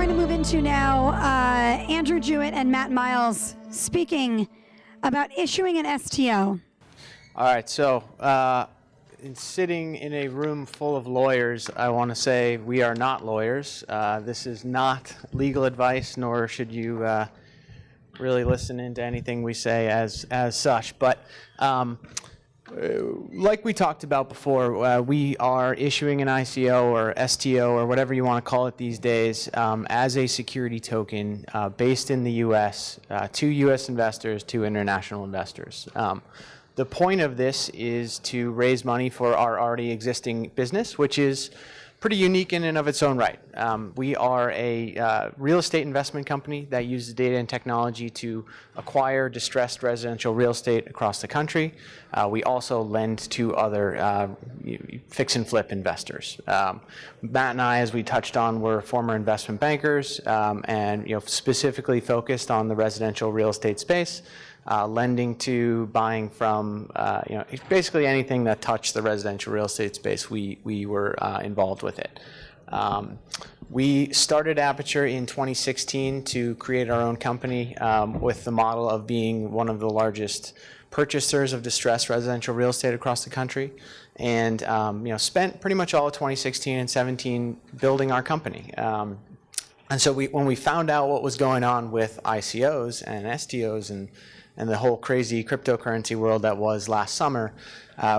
going to move into now Andrew Jewett and Matt Miles speaking about issuing an STO. All right, so sitting in a room full of lawyers, I want to say we are not lawyers. This is not legal advice, nor should you really listen into anything we say as such. But like we talked about before, we are issuing an ICO or STO or whatever you want to call it these days as a security token based in the U.S. To U.S. investors, to international investors. The point of this is to raise money for our already existing business, which is pretty unique in and of its own right. We are a real estate investment company that uses data and technology to acquire distressed residential real estate across the country. We also lend to other fix and flip investors. Matt and I, as we touched on, were former investment bankers and specifically focused on the residential real estate space. Lending to, buying from, basically anything that touched the residential real estate space, we were involved with it. We started Aperture in 2016 to create our own company with the model of being one of the largest purchasers of distressed residential real estate across the country, and spent pretty much all of 2016 and 17 building our company. And so when we found out what was going on with ICOs and STOs and the whole crazy cryptocurrency world that was last summer,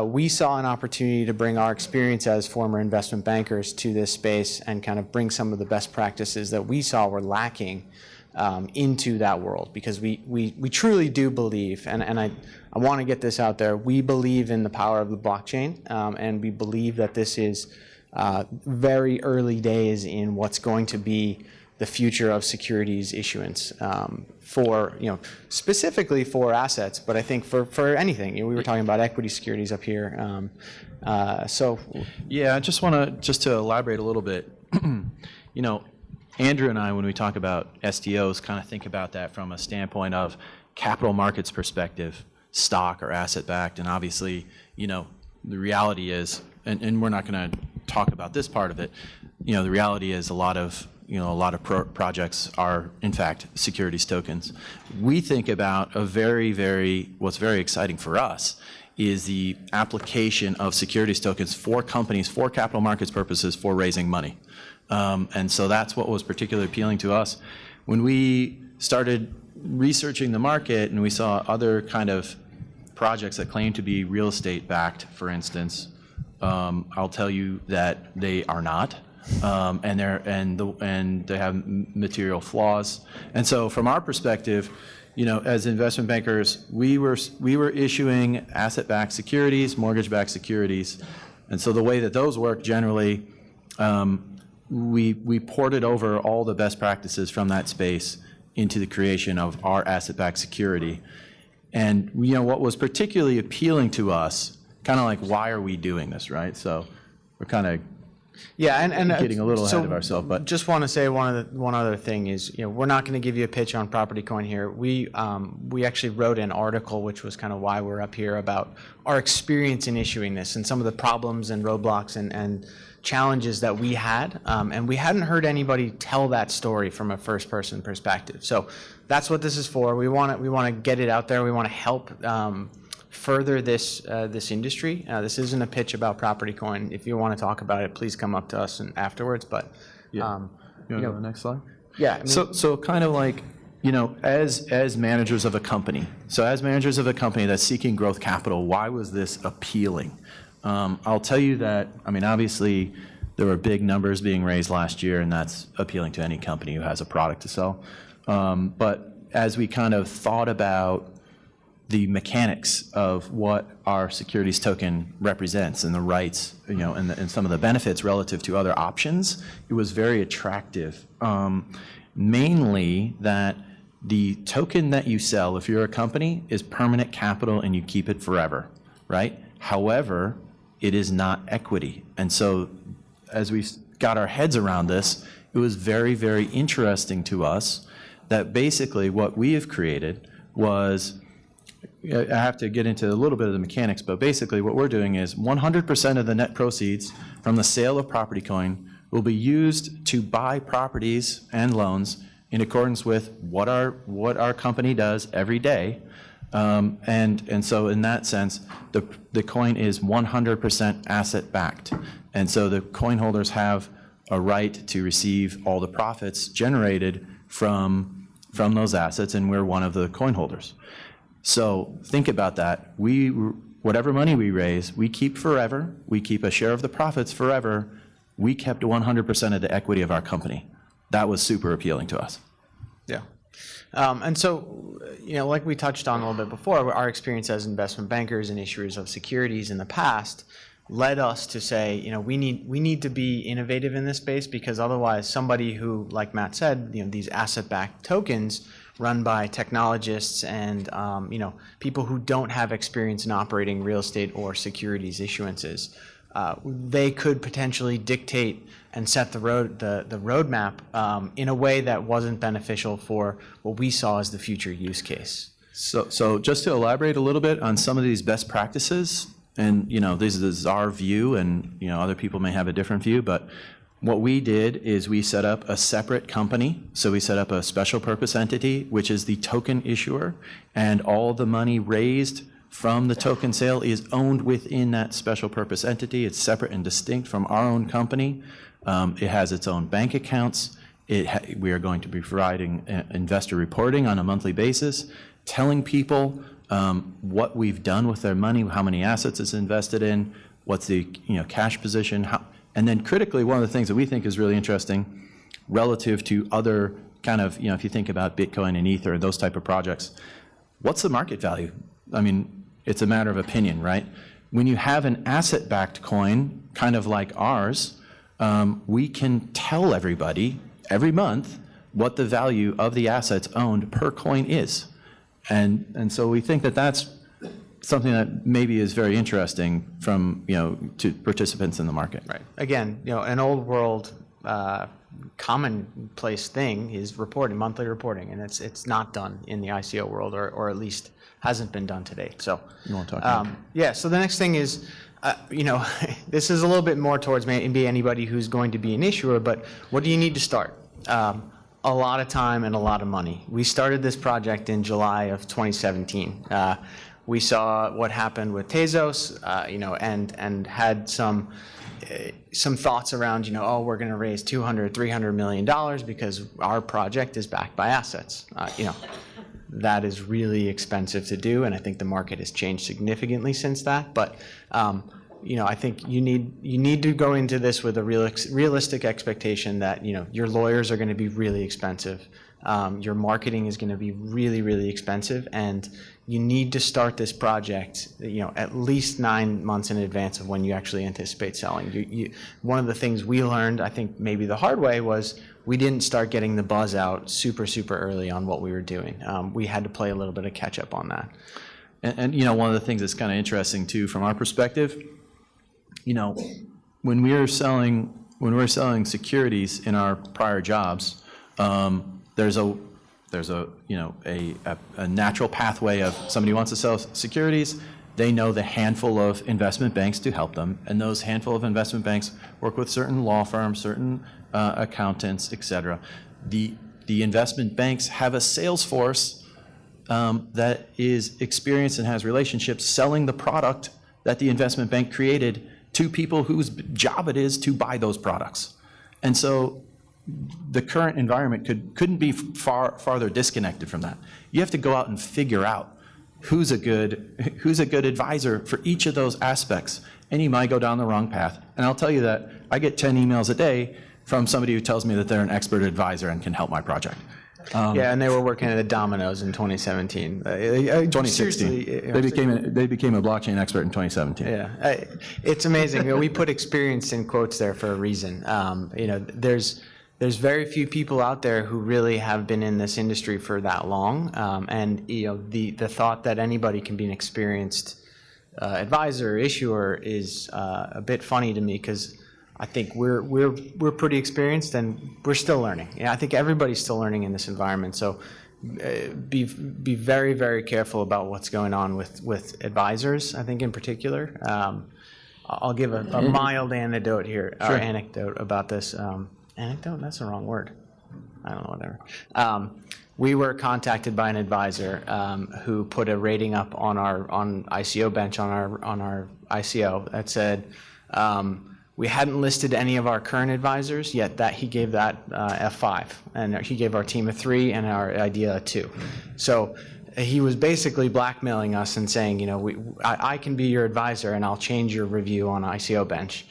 we saw an opportunity to bring our experience as former investment bankers to this space and kind of bring some of the best practices that we saw were lacking into that world. Because we truly do believe, and I want to get this out there, we believe in the power of the blockchain, and we believe that this is very early days in what's going to be the future of securities issuance for, specifically for assets, but I think for anything. We were talking about equity securities up here. Yeah, I just want to elaborate a little bit. Andrew and I, when we talk about STOs, kind of think about that from a standpoint of capital markets perspective, stock or asset backed, and obviously, the reality is, and we're not going to talk about this part of it. The reality is a lot of projects are, in fact, securities tokens. We think about what's very exciting for us is the application of securities tokens for companies, for capital markets purposes, for raising money. And so that's what was particularly appealing to us. When we started researching the market and we saw other kind of projects that claim to be real estate backed, for instance, I'll tell you that they are not. And they have material flaws. And so from our perspective, as investment bankers, we were issuing asset-backed securities, mortgage-backed securities. And so the way that those work generally, we ported over all the best practices from that space into the creation of our asset-backed security. And what was particularly appealing to us, kind of like, why are we doing this, right? So we're kind of getting a little ahead of ourselves, but just want to say one other thing is, we're not going to give you a pitch on Property Coin here. We actually wrote an article, which was kind of why we're up here, about our experience in issuing this and some of the problems and roadblocks and challenges that we had, and we hadn't heard anybody tell that story from a first-person perspective. So that's what this is for. We want to get it out there. We want to help further this industry. This isn't a pitch about Property Coin. If you want to talk about it, please come up to us and afterwards. But you want to go to the next slide? Yeah. So kind of like, as managers of a company. So as managers of a company that's seeking growth capital, why was this appealing? I'll tell you that. Obviously, there were big numbers being raised last year, and that's appealing to any company who has a product to sell. But as we kind of thought about the mechanics of what our securities token represents and the rights, and some of the benefits relative to other options, it was very attractive. Mainly that the token that you sell, if you're a company, is permanent capital and you keep it forever, right? However, it is not equity. And so as we got our heads around this, it was very, very interesting to us that basically what we have created was, I have to get into a little bit of the mechanics, but basically what we're doing is 100% of the net proceeds from the sale of Property Coin will be used to buy properties and loans in accordance with what our company does every day. And so in that sense, the coin is 100% asset backed. And so the coin holders have a right to receive all the profits generated from those assets, and we're one of the coin holders. So think about that. Whatever money we raise, we keep forever. We keep a share of the profits forever. We kept 100% of the equity of our company. That was super appealing to us. Yeah. And so, like we touched on a little bit before, our experience as investment bankers and issuers of securities in the past led us to say, we need to be innovative in this space, because otherwise somebody who, like Matt said, these asset-backed tokens run by technologists and people who don't have experience in operating real estate or securities issuances, they could potentially dictate and set the roadmap in a way that wasn't beneficial for what we saw as the future use case. So just to elaborate a little bit on some of these best practices, and this is our view, and other people may have a different view, but what we did is we set up a separate company. So we set up a special purpose entity, which is the token issuer, and all the money raised from the token sale is owned within that special purpose entity. It's separate and distinct from our own company. It has its own bank accounts. We are going to be providing investor reporting on a monthly basis, telling people what we've done with their money, how many assets it's invested in, what's the cash position, and then critically, one of the things that we think is really interesting relative to other kind of, if you think about Bitcoin and Ether, those type of projects, what's the market value? I mean, it's a matter of opinion, right? When you have an asset-backed coin, kind of like ours, we can tell everybody every month what the value of the assets owned per coin is. And so we think that that's something that maybe is very interesting from, to participants in the market. Right. Again, an old world commonplace thing is monthly reporting, and it's not done in the ICO world, or at least hasn't been done to date. So you want to talk about yeah, so the next thing is, this is a little bit more towards maybe anybody who's going to be an issuer, but what do you need to start? A lot of time and a lot of money. We started this project in July of 2017. We saw what happened with Tezos, and had some thoughts around, we're going to raise $200, $300 million because our project is backed by assets. That is really expensive to do, and I think the market has changed significantly since that. But I think you need to go into this with a realistic expectation that your lawyers are going to be really expensive. Your marketing is going to be really, really expensive, and you need to start this project, at least 9 months in advance of when you actually anticipate selling. One of the things we learned, I think maybe the hard way, was we didn't start getting the buzz out super, super early on what we were doing. We had to play a little bit of catch up on that. And one of the things that's kind of interesting too, from our perspective, when we were selling securities in our prior jobs, there's a natural pathway of somebody who wants to sell securities. They know the handful of investment banks to help them, and those handful of investment banks work with certain law firms, certain accountants, etc. The investment banks have a sales force that is experienced and has relationships selling the product that the investment bank created to people whose job it is to buy those products. And so the current environment couldn't be farther disconnected from that. You have to go out and figure out who's a good advisor for each of those aspects, and you might go down the wrong path. And I'll tell you that I get 10 emails a day from somebody who tells me that they're an expert advisor and can help my project. Yeah, and they were working at Domino's in 2017. 2016. They became a blockchain expert in 2017. Yeah, it's amazing. We put experience in quotes there for a reason. There's very few people out there who really have been in this industry for that long, and the thought that anybody can be an experienced advisor or issuer is a bit funny to me, because I think we're pretty experienced and we're still learning. Yeah, I think everybody's still learning in this environment. So be very, very careful about what's going on with advisors, I think, in particular. I'll give a mild anecdote here, or Sure. anecdote about this. Anecdote? That's the wrong word. I don't know, whatever. We were contacted by an advisor who put a rating up on ICO bench on our ICO that said we hadn't listed any of our current advisors yet. That he gave that a 5, and he gave our team a 3 and our idea a 2. So he was basically blackmailing us and saying, you know, I can be your advisor and I'll change your review on ICO bench.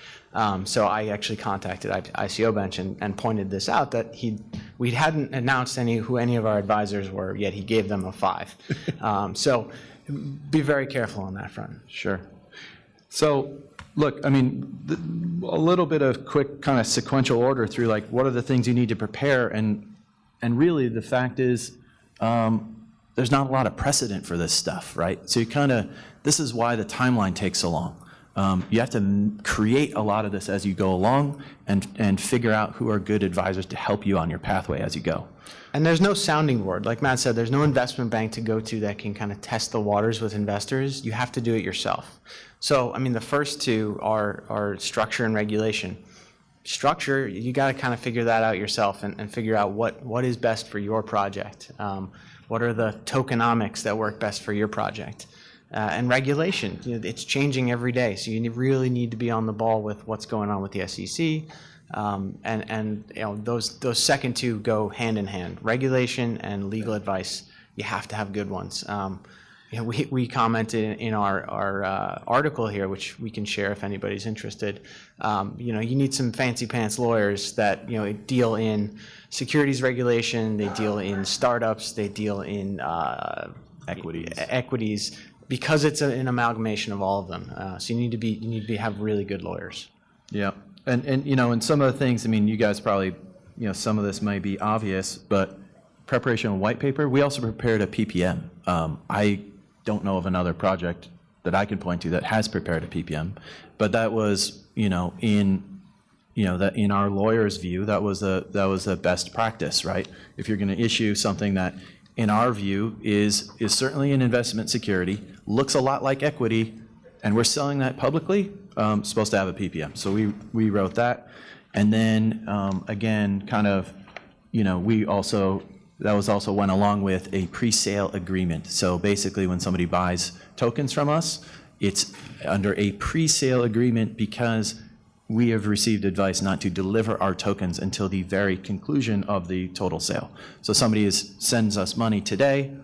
So I actually contacted ICO bench and pointed this out, that we hadn't announced who any of our advisors were, yet he gave them a 5. So be very careful on that front. Sure. So look, I mean, a little bit of quick kind of sequential order through, like, what are the things you need to prepare, and really the fact is there's not a lot of precedent for this stuff, right? So this is why the timeline takes so long. You have to create a lot of this as you go along and figure out who are good advisors to help you on your pathway as you go. And there's no sounding board. Like Matt said, there's no investment bank to go to that can kind of test the waters with investors. You have to do it yourself. So, I mean, the first two are structure and regulation. Structure, you got to kind of figure that out yourself and figure out what is best for your project. What are the tokenomics that work best for your project? And regulation, you know, it's changing every day, so you really need to be on the ball with what's going on with the SEC, and you know, those second two go hand in hand. Regulation and legal advice, you have to have good ones. You know, we commented in our article here, which we can share if anybody's interested. You know, you need some fancy pants lawyers that, you know, deal in securities regulation, they deal in startups, they deal in equities. Because it's an amalgamation of all of them, so you need to have really good lawyers. Yeah, and you know, and some of the things, I mean, you guys probably, you know, some of this might be obvious, but preparation of white paper. We also prepared a PPM. I don't know of another project that I can point to that has prepared a PPM, but that was, you know, that in our lawyers' view, that was a best practice, right? If you're going to issue something that, in our view, is certainly an investment security, looks a lot like equity, and we're selling that publicly, supposed to have a PPM. So we wrote that. And then, again, kind of, you know, that was also went along with a pre-sale agreement. So basically, when somebody buys tokens from us, it's under a pre-sale agreement because we have received advice not to deliver our tokens until the very conclusion of the total sale. So somebody sends us money today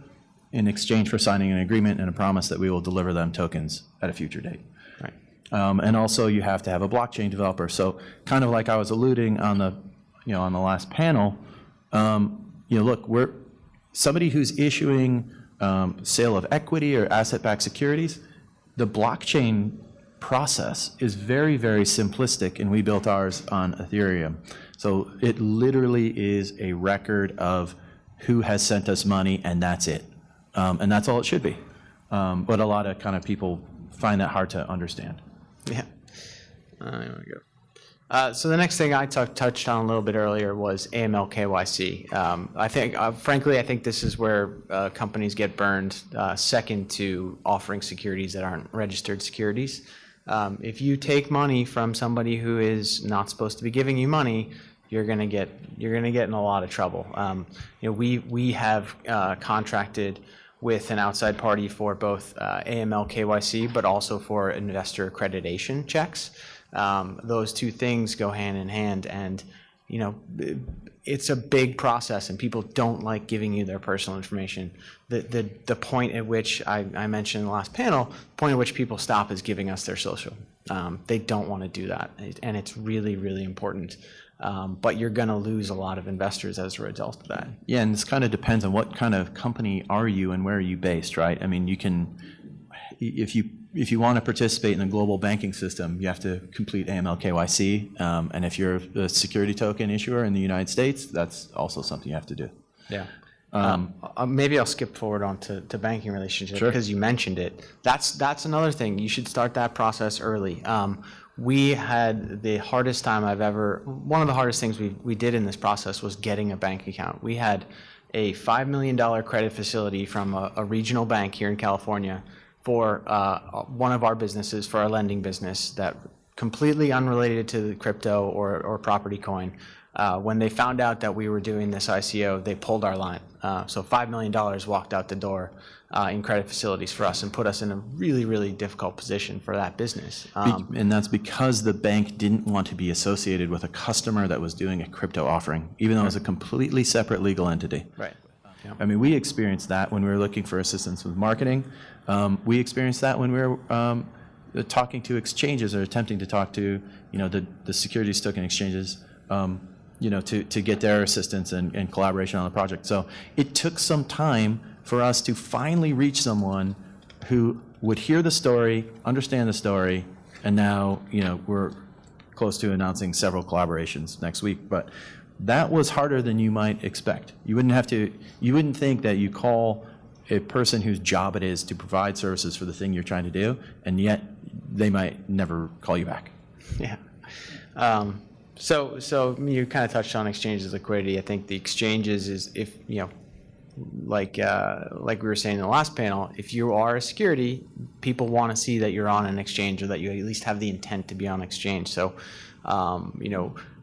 in exchange for signing an agreement and a promise that we will deliver them tokens at a future date. Right. And also you have to have a blockchain developer. So kind of like I was alluding on the last panel, you know, look, somebody who's issuing sale of equity or asset-backed securities, the blockchain process is very, very simplistic, and we built ours on Ethereum. So it literally is a record of who has sent us money, and that's it. And that's all it should be. But a lot of kind of people find that hard to understand. Yeah. There we go. So the next thing I touched on a little bit earlier was AML KYC. I think, frankly, I think this is where companies get burned, second to offering securities that aren't registered securities. If you take money from somebody who is not supposed to be giving you money, you're gonna get in a lot of trouble. You know, we have contracted with an outside party for both AML KYC, but also for investor accreditation checks. Those two things go hand in hand, and you know, it's a big process, and people don't like giving you their personal information. The point at which I mentioned in the last panel, the point at which people stop is giving us their social. They don't want to do that, and it's really, really important. But you're going to lose a lot of investors as a result of that. Yeah, and this kind of depends on what kind of company are you and where are you based, right? I mean, you can, if you want to participate in the global banking system, you have to complete AML KYC. And if you're a security token issuer in the United States, that's also something you have to do. Yeah. Maybe I'll skip forward on to banking relationships, Sure. Because you mentioned it. That's another thing. You should start that process early. We had the hardest time one of the hardest things we did in this process was getting a bank account. We had a $5 million credit facility from a regional bank here in California for one of our businesses, for our lending business, that completely unrelated to the crypto or property coin. When they found out that we were doing this ICO, they pulled our line. So $5 million walked out the door in credit facilities for us and put us in a really, really difficult position for that business. And that's because the bank didn't want to be associated with a customer that was doing a crypto offering, even though it was a completely separate legal entity. Right. Yeah. I mean, we experienced that when we were looking for assistance with marketing. We experienced that when we were talking to exchanges or attempting to talk to, the securities token exchanges, to get their assistance and collaboration on the project. So it took some time for us to finally reach someone who would hear the story, understand the story, and now, we're close to announcing several collaborations next week. But that was harder than you might expect. You wouldn't think that you call a person whose job it is to provide services for the thing you're trying to do, and yet they might never call you back. Yeah. So you kind of touched on exchanges liquidity. I think the exchanges is, if like we were saying in the last panel, if you are a security, people want to see that you're on an exchange, or that you at least have the intent to be on exchange. So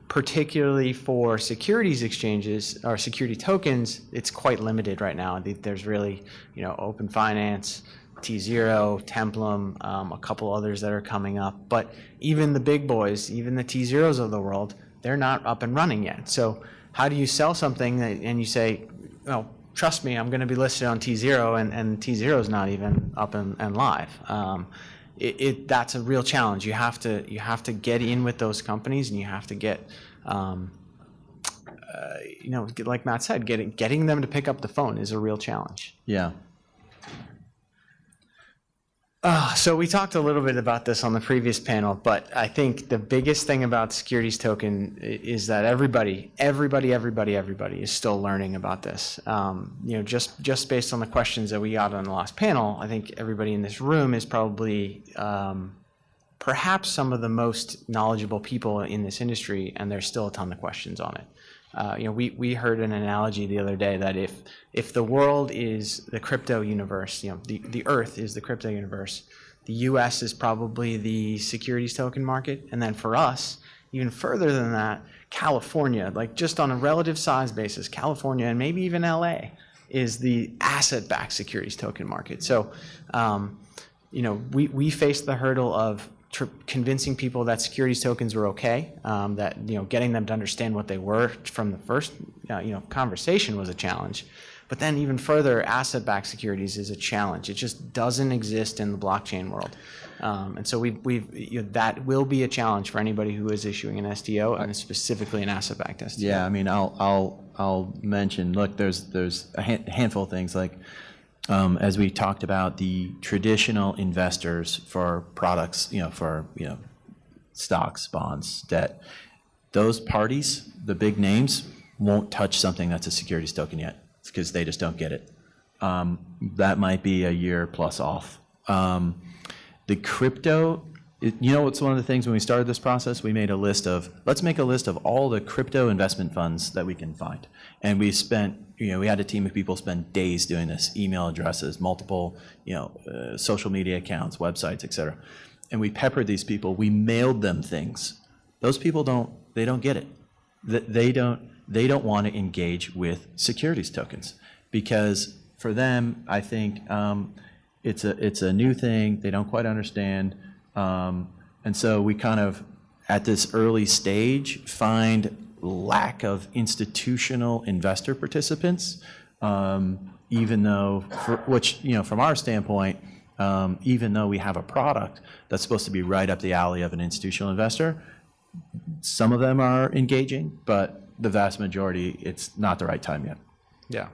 particularly for securities exchanges or security tokens, it's quite limited right now. There's really, Open Finance, T0, Templum, a couple others that are coming up. But even the big boys, even the T0s of the world, they're not up and running yet. So how do you sell something and you say, trust me, I'm going to be listed on T0, and T0 is not even up and live? That's a real challenge. You have to get in with those companies, and you have to get, like Matt said, getting them to pick up the phone is a real challenge. Yeah. So we talked a little bit about this on the previous panel, but I think the biggest thing about securities token is that everybody is still learning about this. Just based on the questions that we got on the last panel, I think everybody in this room is probably perhaps some of the most knowledgeable people in this industry, and there's still a ton of questions on it. We heard an analogy the other day that if the world is the crypto universe, the Earth is the crypto universe, the U.S. is probably the securities token market, and then for us, even further than that, California, like just on a relative size basis, California and maybe even L.A. is the asset-backed securities token market. So, we faced the hurdle of convincing people that securities tokens were okay, that getting them to understand what they were from the first conversation was a challenge. But then even further, asset-backed securities is a challenge. It just doesn't exist in the blockchain world, and so that will be a challenge for anybody who is issuing an STO, and specifically an asset-backed STO. Yeah, I mean, I'll mention. Look, there's a handful of things like. As we talked about, the traditional investors for products, for stocks, bonds, debt, those parties, the big names, won't touch something that's a securities token yet. It's because they just don't get it. That might be a year plus off. The crypto, it's one of the things when we started this process, we made a list of, let's make a list of all the crypto investment funds that we can find. And we spent, we had a team of people spend days doing this, email addresses, multiple, social media accounts, websites, et cetera. And we peppered these people, we mailed them things. Those people they don't get it. They don't want to engage with securities tokens because for them, I think it's a new thing. They don't quite understand. And so we kind of, at this early stage, find lack of institutional investor participants, even though, from our standpoint, even though we have a product that's supposed to be right up the alley of an institutional investor, some of them are engaging, but the vast majority, it's not the right time yet. Yeah.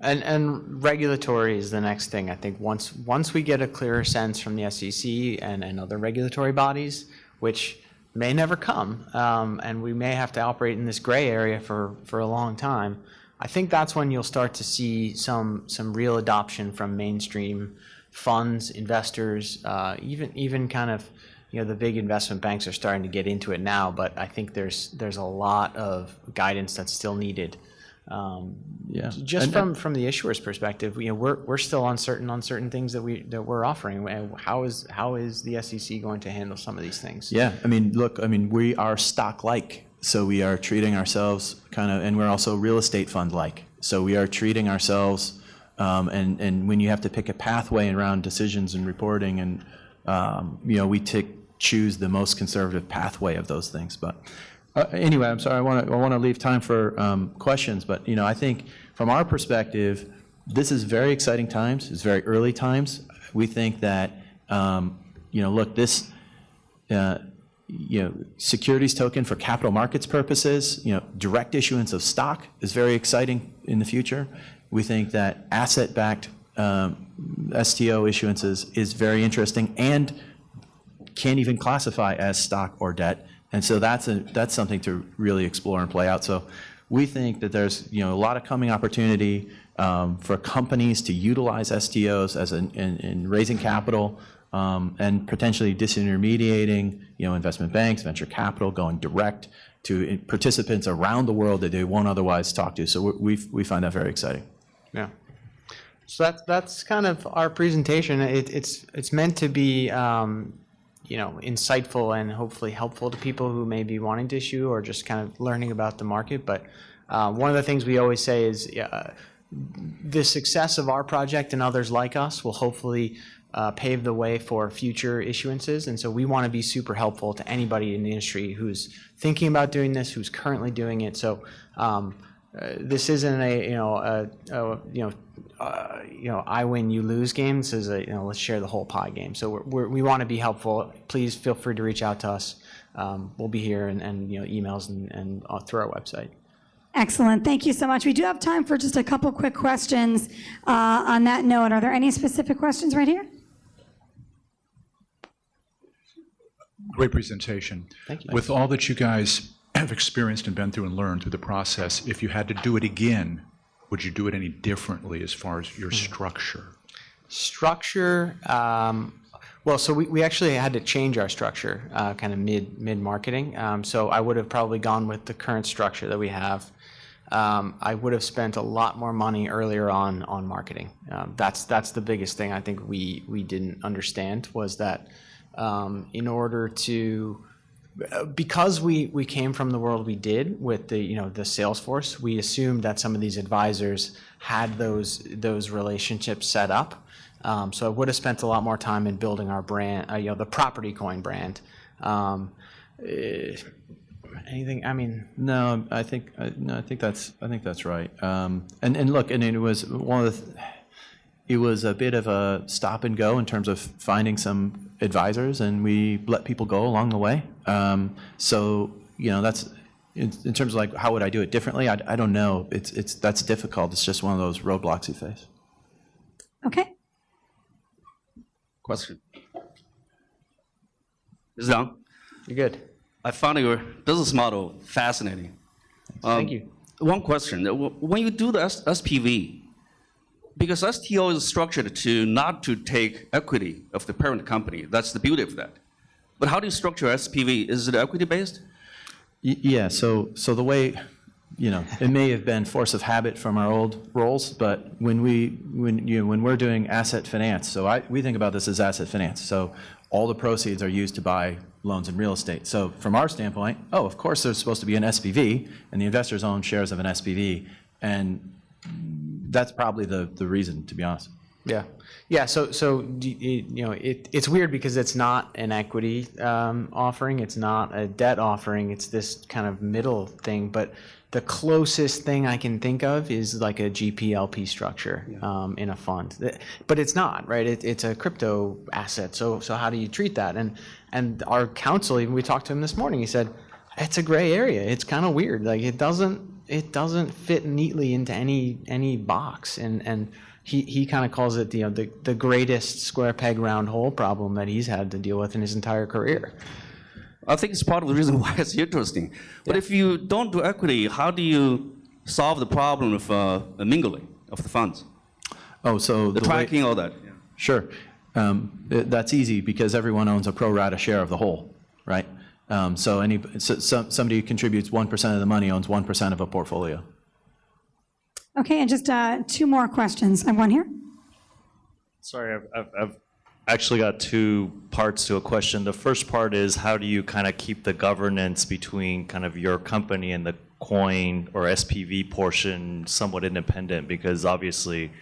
And regulatory is the next thing. I think once we get a clearer sense from the SEC and other regulatory bodies, which may never come, and we may have to operate in this gray area for a long time, I think that's when you'll start to see some real adoption from mainstream funds, investors, even kind of, the big investment banks are starting to get into it now, but I think there's a lot of guidance that's still needed Yeah. Just from the issuer's perspective, we're still uncertain on certain things that we're offering. How is the SEC going to handle some of these things? Yeah, look, we are stock-like, so we are treating ourselves and we're also real estate fund-like. So we are treating ourselves, and when you have to pick a pathway around decisions and reporting, and we choose the most conservative pathway of those things. But anyway, I'm sorry, I want to leave time for questions. But I think from our perspective, this is very exciting times. It's very early times. We think that look, this securities token for capital markets purposes, direct issuance of stock is very exciting in the future. We think that asset-backed STO issuances is very interesting and can't even classify as stock or debt. And so that's something to really explore and play out. So we think that there's a lot of coming opportunity for companies to utilize STOs as in raising capital and potentially disintermediating investment banks, venture capital, going direct to participants around the world that they won't otherwise talk to. So we find that very exciting. Yeah. So that's kind of our presentation. It's meant to be insightful and hopefully helpful to people who may be wanting to issue or just kind of learning about the market. But one of the things we always say is the success of our project and others like us will hopefully pave the way for future issuances. And so we want to be super helpful to anybody in the industry who's thinking about doing this, who's currently doing it. So this isn't I win, you lose game. This is let's share the whole pie game. So we want to be helpful. Please feel free to reach out to us. We'll be here and emails and through our website. Excellent. Thank you so much. We do have time for just a couple quick questions. On that note, are there any specific questions right here? Great presentation. Thank you. With all that you guys have experienced and been through and learned through the process, if you had to do it again, would you do it any differently as far as your structure? Structure, well, so we actually had to change our structure kind of mid-marketing. So I would have probably gone with the current structure that we have. I would have spent a lot more money earlier on marketing. That's the biggest thing I think we didn't understand was that in order to, because we came from the world we did with the sales force, we assumed that some of these advisors had those relationships set up. So I would have spent a lot more time in building our brand, the Property Coin brand. Anything? I mean, no, I think that's right. And look, and it was it was a bit of a stop and go in terms of finding some advisors, and we let people go along the way. So that's in terms of like how would I do it differently? I don't know. That's difficult. It's just one of those roadblocks you face. Okay. Question. This is Young. you're good. I found your business model fascinating. Thank you. One question. When you do the SPV, because STO is structured not to take equity of the parent company. That's the beauty of that. But how do you structure SPV? Is it equity based? Yeah. So the way, it may have been force of habit from our old roles, but when we're doing asset finance, so we think about this as asset finance. So all the proceeds are used to buy loans in real estate. So from our standpoint, of course there's supposed to be an SPV, and the investors own shares of an SPV, and that's probably the reason, to be honest. Yeah. So it's weird because it's not an equity offering. It's not a debt offering. It's this kind of middle thing. But the closest thing I can think of is like a GP/LP structure in a fund. But it's not, right? It's a crypto asset. So how do you treat that? And our counsel, even we talked to him this morning. He said it's a gray area. It's kind of weird. Like it doesn't fit neatly into any box. And he kind of calls it the greatest square peg round hole problem that he's had to deal with in his entire career. I think it's part of the reason why it's interesting. But if you don't do equity, how do you solve the problem of mingling of the funds? So the tracking, all that. Yeah. Sure. That's easy because everyone owns a pro rata share of the whole, right? So somebody who contributes 1% of the money owns 1% of a portfolio. Okay, and just 2 more questions. I have one here. Sorry, I've actually got 2 parts to a question. The first part is, how do you kind of keep the governance between kind of your company and the coin or SPV portion somewhat independent? Because obviously,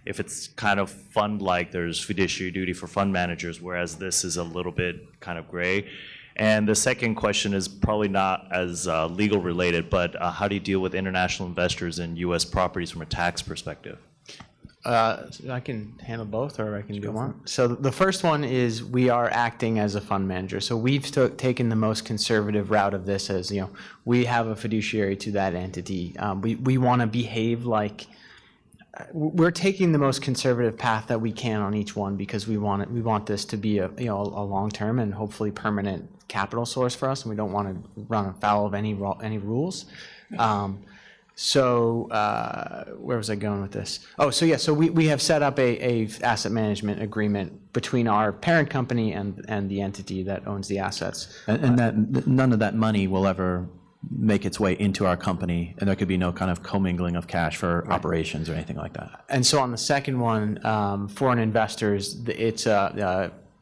if it's kind of fund-like, there's fiduciary duty for fund managers, whereas this is a little bit kind of gray. And the second question is probably not as legal related, but how do you deal with international investors in U.S. properties from a tax perspective? I can handle both, or I can do one. So the first one is we are acting as a fund manager. So we've taken the most conservative route of this as, we have a fiduciary to that entity. We want to behave like, we're taking the most conservative path that we can on each one because we want this to be a long-term and hopefully permanent capital source for us, and we don't want to run afoul of any rules. So where was I going with this? Oh, so yeah, so we have set up a asset management agreement between our parent company and the entity that owns the assets. And that none of that money will ever make its way into our company, and there could be no kind of commingling of cash for operations or anything like that. And so on the second one, foreign investors, it's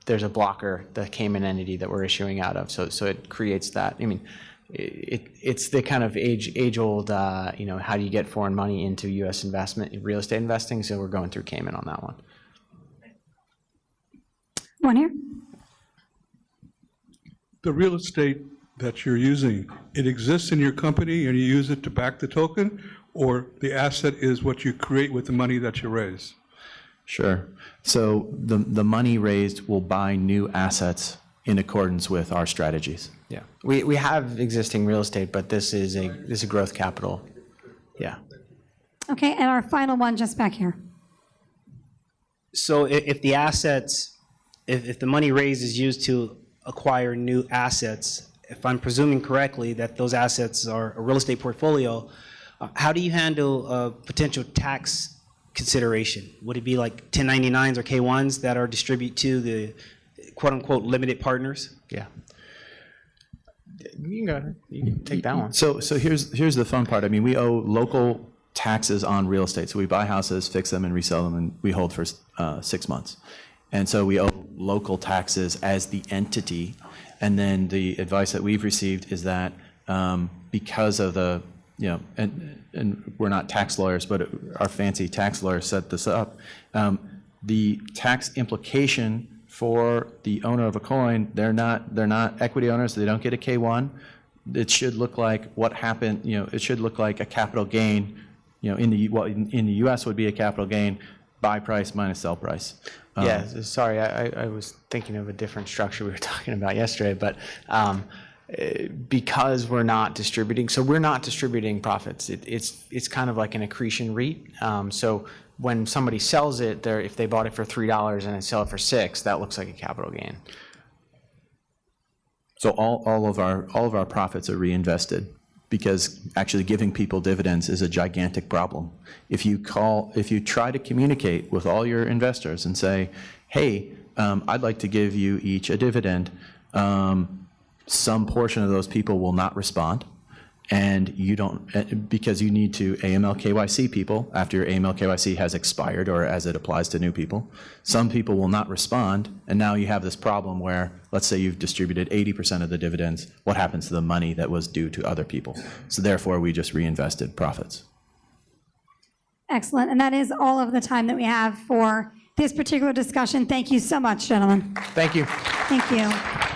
there's a blocker, the Cayman entity that we're issuing out of. So it creates that. I mean, it's the kind of age-old, how do you get foreign money into U.S. investment, real estate investing? So we're going through Cayman on that one. One here. The real estate that you're using, it exists in your company and you use it to back the token, or the asset is what you create with the money that you raise? Sure. So the money raised will buy new assets in accordance with our strategies. Yeah, we have existing real estate, but this is a growth capital. Yeah. Okay, and our final one just back here. So if the assets, if the money raised is used to acquire new assets, if I'm presuming correctly that those assets are a real estate portfolio, how do you handle a potential tax consideration? Would it be like 1099s or K1s that are distributed to the quote-unquote limited partners? Yeah. You can go ahead. You can take that one. So here's the fun part. I mean, we owe local taxes on real estate. So we buy houses, fix them, and resell them, and we hold for 6 months. And so we owe local taxes as the entity. And then the advice that we've received is that because of the, and we're not tax lawyers, but our fancy tax lawyers set this up, the tax implication for the owner of a coin, they're not equity owners, they don't get a K1. It should look like what happened, it should look like a capital gain, in the US would be a capital gain, buy price minus sell price. Yeah, sorry, I was thinking of a different structure we were talking about yesterday, but because we're not distributing, so we're not distributing profits. It's kind of like an accretion REIT. So when somebody sells it, if they bought it for $3 and they sell it for $6, that looks like a capital gain. So all of our profits are reinvested, because actually giving people dividends is a gigantic problem. If you try to communicate with all your investors and say, hey, I'd like to give you each a dividend, some portion of those people will not respond, and you don't, because you need to AML KYC people after your AML KYC has expired or as it applies to new people. Some people will not respond, and now you have this problem where, let's say you've distributed 80% of the dividends, what happens to the money that was due to other people? So therefore, we just reinvested profits. Excellent, and that is all of the time that we have for this particular discussion. Thank you so much, gentlemen. Thank you. Thank you.